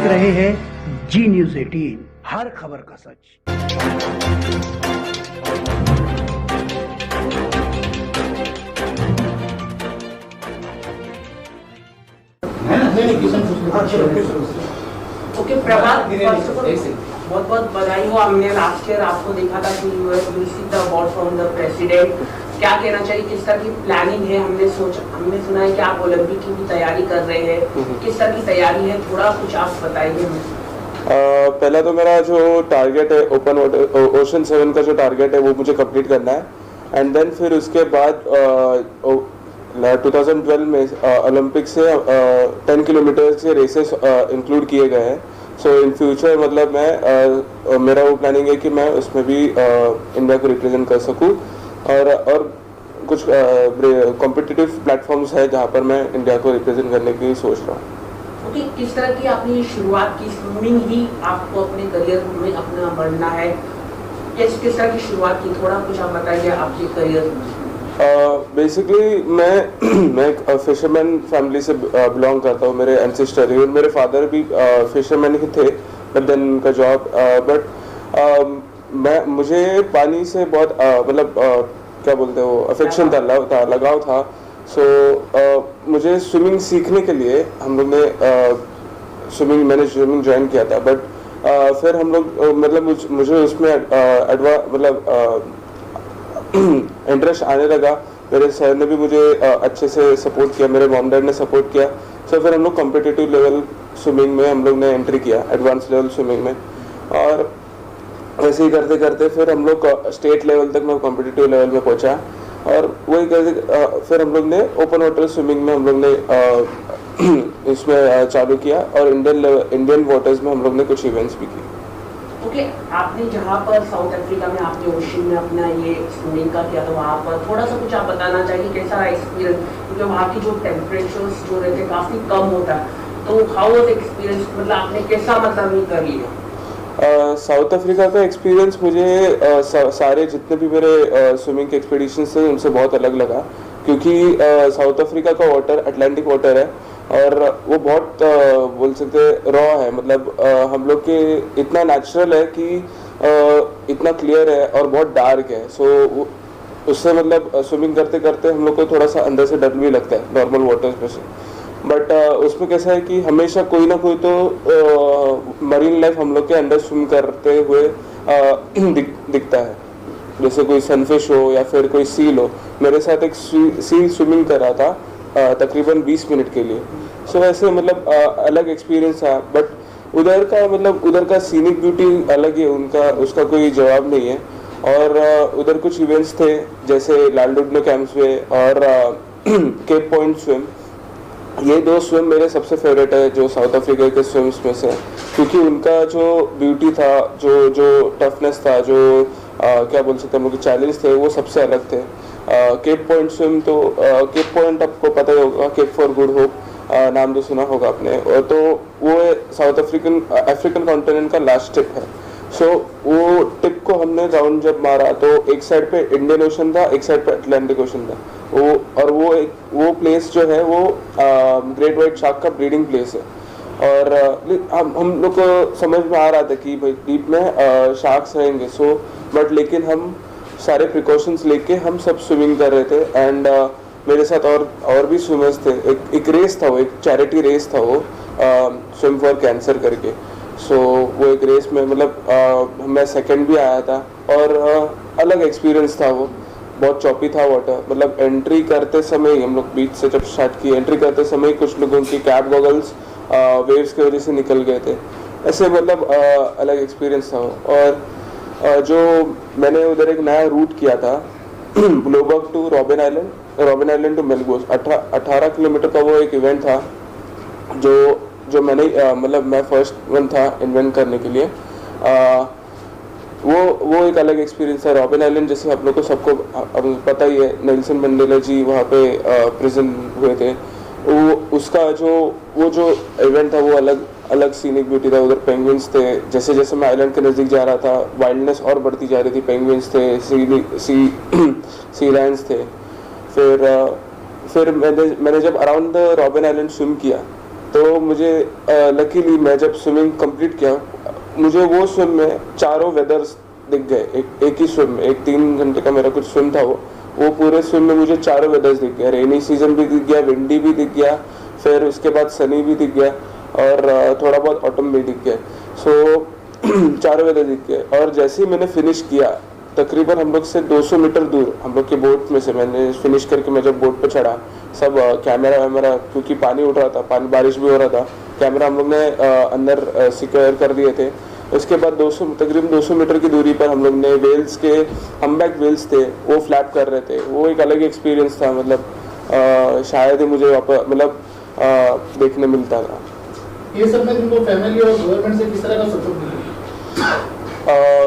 रहे हैं जी न्यूज़ 18, हर खबर का सच। ओके प्रभात, बहुत बहुत बधाई हो। हमने लास्ट ईयर आपको देखा था कि you received the award from the president. क्या कहना चाहिए, किस तरह की प्लानिंग है? हमने सुना है कि आप ओलंपिक की भी तैयारी कर रहे हैं, किस तरह की तैयारी है, थोड़ा कुछ आप बताइए हमें। पहला तो मेरा जो टारगेट है ओपन वाटर ओशन 7 का जो टारगेट है वो मुझे कंप्लीट करना है। एंड देन फिर उसके बाद 2012 में ओलंपिक से 10 किलोमीटर के रेसेस इंक्लूड किए गए हैं। सो इन फ्यूचर मतलब मैं मेरा वो प्लानिंग है कि मैं उसमें भी इंडिया को रिप्रेजेंट कर सकूं और कुछ कॉम्पिटिटिव प्लेटफॉर्म्स है जहां पर मैं इंडिया को रिप्रेजेंट करने की सोच रहा हूँ। ओके, किस तरह की आपने शुरुआत की? स्विमिंग ही आपको अपने करियर में अपना बढ़ना है, किस तरह की शुरुआत की? थोड़ा कुछ आप बताइए आपके करियर में। बेसिकली मैं एक फिशरमैन फैमिली से बिलोंग करता हूँ। मेरे एंसेस्टर मेरे फादर भी फिशरमैन ही थे, बट देन उनका जॉब मुझे पानी से बहुत क्या बोलते हो अफेक्शन था, लगाव था। सो मुझे स्विमिंग सीखने के लिए हम लोग ने मैंने स्विमिंग ज्वाइन किया था। बट फिर हम लोग मुझे उसमें इंटरेस्ट आने लगा। मेरे सर ने भी मुझे अच्छे से सपोर्ट किया, मेरे मॉम डैड ने सपोर्ट किया। सो फिर हम लोग कॉम्पिटिटिव लेवल स्विमिंग में हम लोग ने एंट्री किया, एडवांस लेवल स्विमिंग में। और ऐसे ही करते करते फिर हम लोग स्टेट लेवल तक मैं कॉम्पिटिटिव लेवल में पहुंचा। और वही करते फिर हम लोग ने ओपन वाटर स्विमिंग में हम लोग ने इसमें चालू किया और इंडियन वाटर्स में हम लोग ने कुछ इवेंट्स भी किए। ओके, आपने जहाँ पर साउथ अफ्रीका में आपने ओशन में अपना ये स्विमिंग का किया था, वहाँ पर थोड़ा सा कुछ आप बताना चाहिए कैसा रहा एक्सपीरियंस? क्योंकि वहाँ की जो टेम्परेचर्स जो रहते काफ़ी कम होता है, तो हाउ वाज एक्सपीरियंस? मतलब आपने कैसा मतलब ये कर लिया? साउथ अफ्रीका का एक्सपीरियंस मुझे सारे जितने भी मेरे स्विमिंग के एक्सपीडिशंस थे उनसे बहुत अलग लगा। क्योंकि साउथ अफ्रीका का वाटर अटलांटिक वाटर है और वो बहुत बोल सकते रॉ है। मतलब हम लोग के इतना नेचुरल है कि इतना क्लियर है और बहुत डार्क है। सो उससे मतलब स्विमिंग करते करते हम लोग को थोड़ा सा अंदर से डर भी लगता है नॉर्मल वाटर्स में से। बट उसमें कैसा है कि हमेशा कोई ना कोई तो मरीन लाइफ हम लोग के अंडर स्विम करते हुए दिखता है, जैसे कोई सनफिश हो या फिर कोई सील हो। मेरे साथ एक सील स्विमिंग कर रहा था तकरीबन 20 मिनट के लिए। सो वैसे मतलब अलग एक्सपीरियंस था। बट उधर का सीनिक ब्यूटी अलग है, उसका कोई जवाब नहीं है। और उधर कुछ इवेंट्स थे जैसे लालडुडनो कैंप्सवे और केप पॉइंट स्विम। ये दो स्विम मेरे सबसे फेवरेट है जो साउथ अफ्रीका के स्विम्स में से, क्योंकि उनका जो ब्यूटी था, जो टफनेस था, जो क्या बोल सकते हैं हम लोग चैलेंज थे, वो सबसे अलग थे। केप पॉइंट स्विम तो केप पॉइंट आपको पता ही होगा, केप फॉर गुड होप नाम तो सुना होगा आपने। तो वो साउथ अफ्रीकन कॉन्टिनेंट का लास्ट टिप है। सो वो टिप को हमने राउंड जब मारा तो एक साइड पे इंडियन ओशन था, एक साइड पे अटलांटिक ओशन था। वो प्लेस जो है वो ग्रेट वाइट शार्क का ब्रीडिंग प्लेस है। और हम लोग को समझ में आ रहा था कि भाई डीप में शार्क्स रहेंगे। सो बट लेकिन हम सारे प्रिकॉशंस लेके हम सब स्विमिंग कर रहे थे। एंड मेरे साथ और भी स्विमर्स थे। एक रेस था, वो एक चैरिटी रेस था, वो स्विम फॉर कैंसर करके। सो वो एक रेस में मतलब मैं सेकंड भी आया था। और अलग एक्सपीरियंस था वो, बहुत चॉपी था वाटर। मतलब एंट्री करते समय हम लोग बीच से जब स्टार्ट की, एंट्री करते समय कुछ लोगों की कैप गॉगल्स वेव्स की वजह से निकल गए थे। ऐसे मतलब अलग एक्सपीरियंस था। और जो मैंने उधर एक नया रूट किया था Blouberg to Robben Island to Melbourne, 18 kilometre का वो एक इवेंट था जो मैंने मतलब मैं फर्स्ट वन था इन्वेंट करने के लिए। वो एक अलग एक्सपीरियंस है। रॉबिन आइलैंड जैसे आप लोग को सबको पता ही है, नेल्सन मंडेला जी वहाँ पे प्रिजन हुए थे। उसका जो इवेंट था वो अलग सीनिक ब्यूटी था। उधर पेंगुइन्स थे, जैसे जैसे मैं आइलैंड के नज़दीक जा रहा था वाइल्डनेस और बढ़ती जा रही थी। पेंगुइन्स थे, सी लायंस थे। फिर मैंने जब around the robin island swim किया तो मुझे लकीली मैं जब स्विमिंग कंप्लीट किया, मुझे वो स्विम में चारों वेदर्स दिख गए। एक ही स्विम में, एक 3 घंटे का मेरा कुछ स्विम था, वो पूरे स्विम में मुझे चारों वेदर्स दिख गया। रेनी सीजन भी दिख गया, विंडी भी दिख गया, फिर उसके बाद सनी भी दिख गया और थोड़ा बहुत ऑटम भी दिख गया। सो चारों वेदर दिख गए। और जैसे ही मैंने फिनिश किया, तकरीबन हम लोग से 200 मीटर दूर हम लोग के बोट में से मैंने फिनिश करके मैं जब बोट पर चढ़ा, सब कैमरा वैमरा, क्योंकि पानी उठ रहा था, पानी बारिश भी हो रहा था, कैमरा हम लोग ने अंदर सिक्योर कर दिए थे। उसके बाद तकरीबन 200 मीटर की दूरी पर हम लोग ने वेल्स के हम्बैक वेल्स थे, वो फ्लैप कर रहे थे। वो एक अलग एक्सपीरियंस था, मतलब शायद ही मुझे मतलब देखने मिलता था। ये सब में तुमको फैमिली और गवर्नमेंट से किस तरह का सपोर्ट मिला?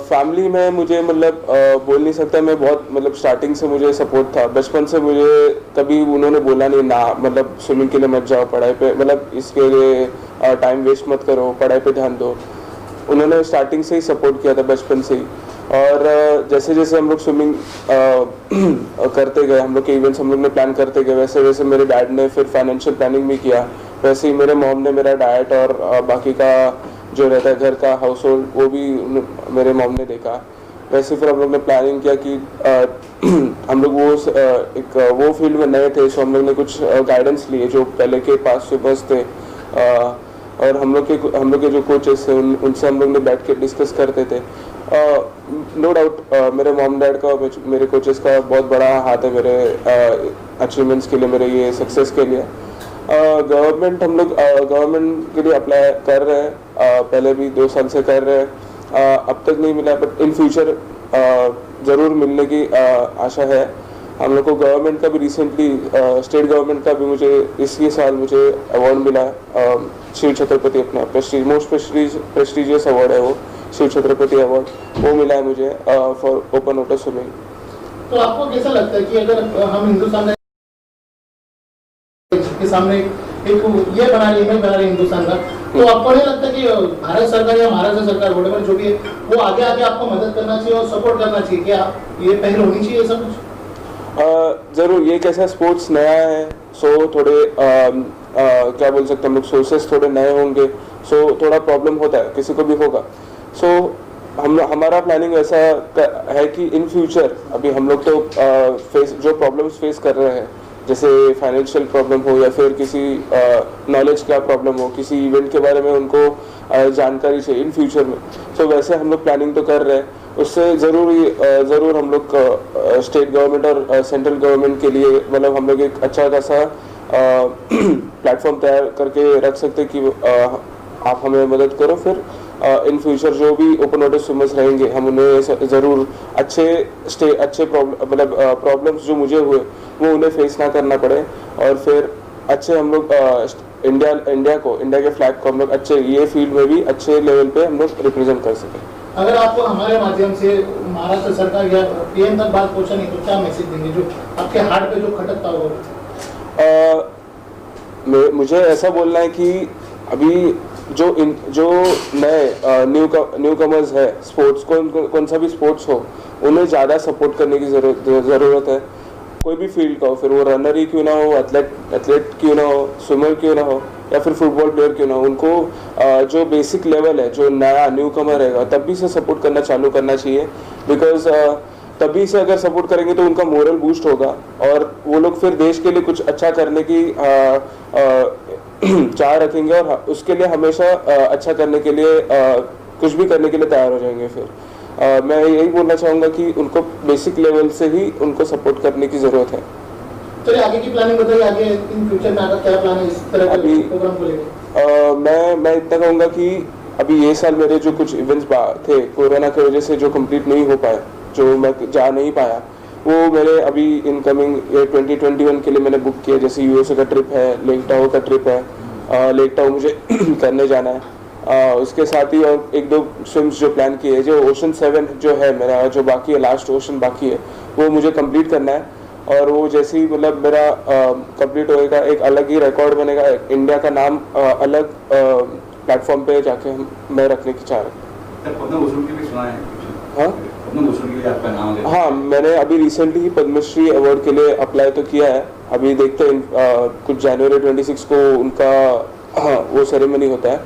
फैमिली में मुझे मतलब बोल नहीं सकता, मैं बहुत मतलब स्टार्टिंग से मुझे सपोर्ट था। बचपन से मुझे कभी उन्होंने बोला नहीं ना, मतलब स्विमिंग के लिए मत जाओ, पढ़ाई पे मतलब इसके लिए टाइम वेस्ट मत करो, पढ़ाई पे ध्यान दो। उन्होंने स्टार्टिंग से ही सपोर्ट किया था, बचपन से ही। और जैसे जैसे हम लोग स्विमिंग करते गए, हम लोग के इवेंट्स हम लोग ने प्लान करते गए, वैसे वैसे मेरे डैड ने फिर फाइनेंशियल प्लानिंग भी किया, वैसे ही मेरे मॉम ने मेरा डाइट और बाकी का जो रहता है घर का हाउस होल्ड, वो भी मेरे मॉम ने देखा। वैसे फिर हम लोग ने प्लानिंग किया कि हम लोग वो फील्ड में नए थे, सो हम लोग ने कुछ गाइडेंस लिए जो पहले के पास स्विमर्स थे, और हम लोग के जो कोचेस थे उनसे हम लोग ने बैठ के डिस्कस करते थे। नो डाउट मेरे मॉम डैड का, मेरे कोचेस का बहुत बड़ा हाथ है मेरे अचीवमेंट्स के लिए, मेरे ये सक्सेस के लिए। गवर्नमेंट हम लोग गवर्नमेंट के लिए अप्लाई कर रहे हैं, पहले भी 2 साल से कर रहे हैं, अब तक नहीं मिला, बट इन फ्यूचर ज़रूर मिलने की आशा है। हम लोग को गवर्नमेंट का भी रिसेंटली स्टेट गवर्नमेंट का भी मुझे इसी साल मुझे अवार्ड मिला, शिव छत्रपति, अपना मोस्ट प्रेस्टिजियस अवार्ड है वो, शिव छत्रपति अवार्ड, वो मिला है मुझे फॉर ओपन वाटर स्विमिंग। तो आपको कैसा लगता है कि अगर हम हिंदुस्तान के सामने एक ये बना रही हिंदुस्तान का, तो आपको नहीं लगता कि भारत सरकार या महाराष्ट्र सरकार वोटेवर जो भी है, वो आगे आके आपको मदद करना चाहिए और सपोर्ट करना चाहिए? क्या ये पहल होनी चाहिए सब कुछ? ज़रूर, ये कैसा स्पोर्ट्स नया है, सो थोड़े क्या बोल सकते हैं हम लोग, सोर्सेस थोड़े नए होंगे, सो थोड़ा प्रॉब्लम होता है, किसी को भी होगा। सो हमारा प्लानिंग ऐसा है कि इन फ्यूचर अभी हम लोग तो जो प्रॉब्लम्स फेस कर रहे हैं, जैसे फाइनेंशियल प्रॉब्लम हो या फिर किसी नॉलेज का प्रॉब्लम हो, किसी इवेंट के बारे में उनको जानकारी चाहिए इन फ्यूचर में, सो वैसे हम लोग प्लानिंग तो कर रहे हैं। उससे ज़रूर हम लोग स्टेट गवर्नमेंट और सेंट्रल गवर्नमेंट के लिए मतलब हम लोग एक अच्छा खासा प्लेटफॉर्म तैयार करके रख सकते कि आप हमें मदद करो, फिर इन फ्यूचर जो भी ओपन वाटर स्विमर्स रहेंगे, हम उन्हें ज़रूर अच्छे प्रॉब्लम्स जो मुझे हुए वो उन्हें फेस ना करना पड़े, और फिर अच्छे हम लोग इंडिया के फ्लैग को हम लोग अच्छे ये फील्ड में भी अच्छे लेवल पे हम लोग रिप्रेजेंट कर सकें। अगर आपको हमारे माध्यम से महाराष्ट्र सरकार या पीएम तक बात पहुंचानी तो क्या मैसेज देंगे जो आपके हार्ट पे जो खटकता हो? मुझे ऐसा बोलना है कि अभी जो नए न्यू कमर्स है स्पोर्ट्स को, कौन सा भी स्पोर्ट्स हो, उन्हें ज़्यादा सपोर्ट करने की ज़रूरत है। कोई भी फील्ड का हो, फिर वो रनर ही क्यों ना हो, एथलेट क्यों ना हो, स्विमर क्यों ना हो, या फिर फुटबॉल प्लेयर क्यों ना हो, उनको जो बेसिक लेवल है, जो नया न्यू कमर रहेगा, तभी से सपोर्ट करना चालू करना चाहिए। बिकॉज तभी से अगर सपोर्ट करेंगे तो उनका मोरल बूस्ट होगा और वो लोग फिर देश के लिए कुछ अच्छा करने की चाह रखेंगे, और उसके लिए हमेशा अच्छा करने के लिए कुछ भी करने के लिए तैयार हो जाएंगे। फिर मैं यही बोलना चाहूँगा कि उनको बेसिक लेवल से ही उनको सपोर्ट करने की ज़रूरत है। चलिए आगे की प्लानिंग बताइए, आगे इन फ्यूचर में क्या प्लान है इस तरह के प्रोग्राम को लेकर? मैं इतना कहूँगा कि अभी ये साल मेरे जो कुछ इवेंट्स थे कोरोना की वजह से जो कंप्लीट नहीं हो पाए, जो मैं जा नहीं पाया, वो मेरे अभी इनकमिंग 2021 के लिए मैंने बुक किया। जैसे यूएसए का ट्रिप है, लेक टाओ का ट्रिप है, लेक टाओ मुझे करने जाना है। उसके साथ ही और 1-2 स्विम्स जो प्लान किए हैं, जो ओशन 7 जो है मेरा, जो बाकी है, लास्ट ओशन बाकी है, वो मुझे कंप्लीट करना है। और वो जैसे ही मतलब मेरा कंप्लीट होएगा, एक अलग ही रिकॉर्ड बनेगा, इंडिया का नाम अलग प्लेटफॉर्म पे जाके मैं रखने की चाह रहा हूँ। हाँ, मैंने अभी रिसेंटली पद्मश्री अवार्ड के लिए अप्लाई तो किया है। अभी देखते हैं कुछ जनवरी 26 को उनका हाँ वो सेरेमनी होता है,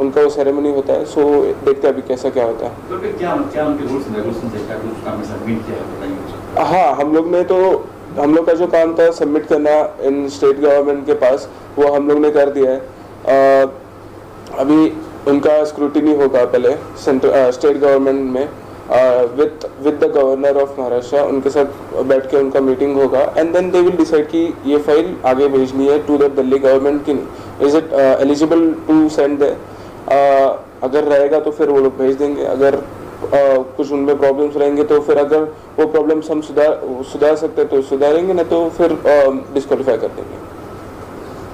उनका वो सेरेमनी होता है। सो देखते हैं अभी कैसा क्या होता है। तो फिर क्या उनके रूल्स एंड रेगुलेशंस है, क्या कुछ काम में सबमिट किया है बताइए। हाँ हम लोग का जो काम था सबमिट करना इन स्टेट गवर्नमेंट के पास, वो हम लोग ने कर दिया है। अभी उनका स्क्रूटिनी होगा पहले स्टेट गवर्नमेंट में with the governor of Maharashtra, उनके साथ बैठ के उनका मीटिंग होगा and then they will decide कि ये फाइल आगे भेजनी है टू द दिल्ली गवर्नमेंट की नहीं, is it eligible to send the. अगर रहेगा तो फिर वो लोग भेज देंगे, अगर कुछ उनमें प्रॉब्लम्स रहेंगे तो फिर अगर वो प्रॉब्लम्स हम सुधार सकते हैं तो सुधारेंगे, ना तो फिर डिस्क्वालीफाई कर देंगे।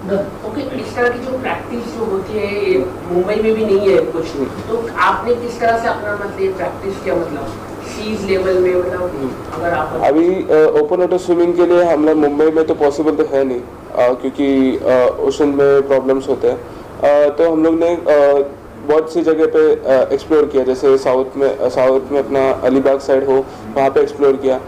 ओके, इस तरह की जो प्रैक्टिस जो होती है ये मुंबई में भी नहीं है कुछ, तो आपने किस तरह से अपना मतलब प्रैक्टिस किया, मतलब सीज लेवल में, मतलब अगर आप अभी ओपन वाटर स्विमिंग के लिए हम लोग मुंबई में तो पॉसिबल तो है नहीं, क्योंकि ओशन में प्रॉब्लम्स होते हैं। तो हम लोग ने बहुत सी जगह पे एक्सप्लोर किया, जैसे साउथ में अपना अलीबाग साइड हो वहाँ पे एक्सप्लोर किया।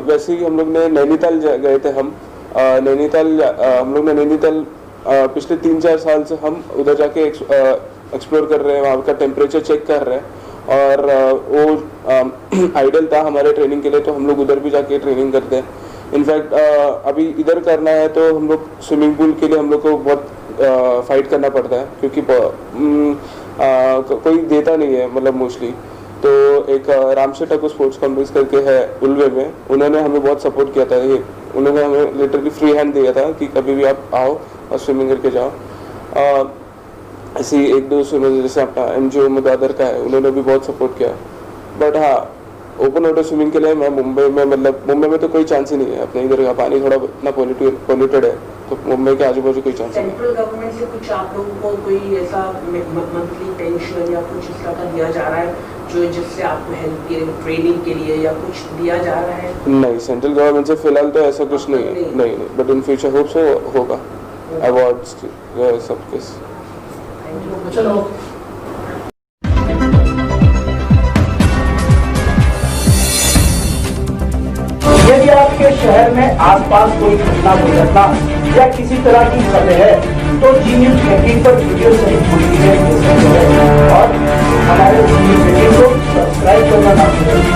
वैसे ही हम लोग ने नैनीताल गए थे। हम लोग ने नैनीताल पिछले 3-4 साल से हम उधर जाके एक्सप्लोर कर रहे हैं, वहाँ का टेम्परेचर चेक कर रहे हैं और वो आइडियल था हमारे ट्रेनिंग के लिए, तो हम लोग उधर भी जाके ट्रेनिंग करते हैं। इनफैक्ट अभी इधर करना है तो हम लोग स्विमिंग पूल के लिए हम लोग को बहुत फाइट करना पड़ता है, क्योंकि कोई देता नहीं है मतलब मोस्टली। तो एक रामशेठ ठाकुर स्पोर्ट्स कॉम्प्लेक्स करके है उल्वे में, उन्होंने हमें बहुत सपोर्ट किया था। उन्होंने हमें लिटरली फ्री हैंड दिया था कि कभी भी आप आओ और स्विमिंग करके जाओ। ऐसी 1-2 स्विमर जैसे अपना MGO मुदादर का है, उन्होंने भी बहुत सपोर्ट किया। बट हाँ, ओपन वाटर स्विमिंग के लिए मैं मुंबई में तो कोई चांस ही नहीं है। अपने इधर का पानी थोड़ा इतना पोल्यूटेड है, तो मुंबई के आजू बाजू कोई चांस नहीं है। सेंट्रल गवर्नमेंट से कुछ आप लोगों को कोई ऐसा मंथली पेंशन या कुछ इस तरह का दिया जा रहा है जो जिससे आपको हेल्प के ट्रेनिंग के लिए या कुछ दिया जा रहा है? नहीं, सेंट्रल गवर्नमेंट से फिलहाल तो ऐसा कुछ नहीं है। नहीं, but in future hope so होगा, अवार्ड्स सब कुछ। चलो यदि आपके शहर में आसपास कोई घटना दुर्घटना या किसी तरह की खबर है तो जी न्यूज 18 पर वीडियो सहित पूरी और हमारे जी न्यूज 18 को सब्सक्राइब करना ना भूलें।